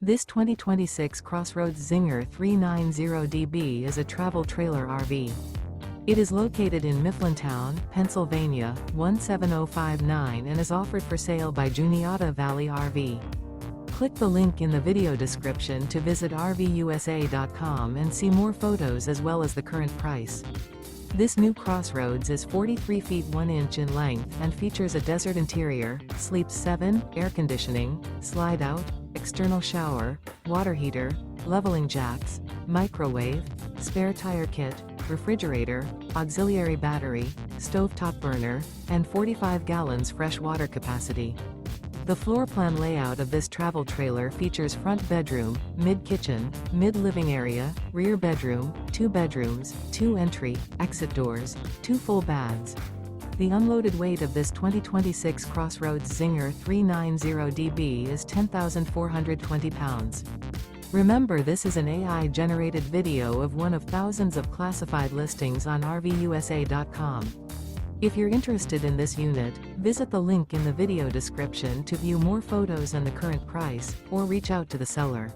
This 2026 CrossRoads Zinger 390DB is a travel trailer RV. It is located in Mifflintown, Pennsylvania, 17059 and is offered for sale by Juniata Valley RV. Click the link in the video description to visit RVUSA.com and see more photos as well as the current price. This new CrossRoads is 43 feet 1 inch in length and features a desert interior, sleeps 7, air conditioning, slide out, external shower, water heater, leveling jacks, microwave, spare tire kit, refrigerator, auxiliary battery, stovetop burner, and 45 gallons fresh water capacity. The floor plan layout of this travel trailer features front bedroom, mid-kitchen, mid-living area, rear bedroom, 2 bedrooms, 2 entry, exit doors, 2 full baths. The unloaded weight of this 2026 CrossRoads Zinger 390DB is 10,420 pounds. Remember, this is an AI-generated video of one of thousands of classified listings on RVUSA.com. If you're interested in this unit, visit the link in the video description to view more photos and the current price, or reach out to the seller.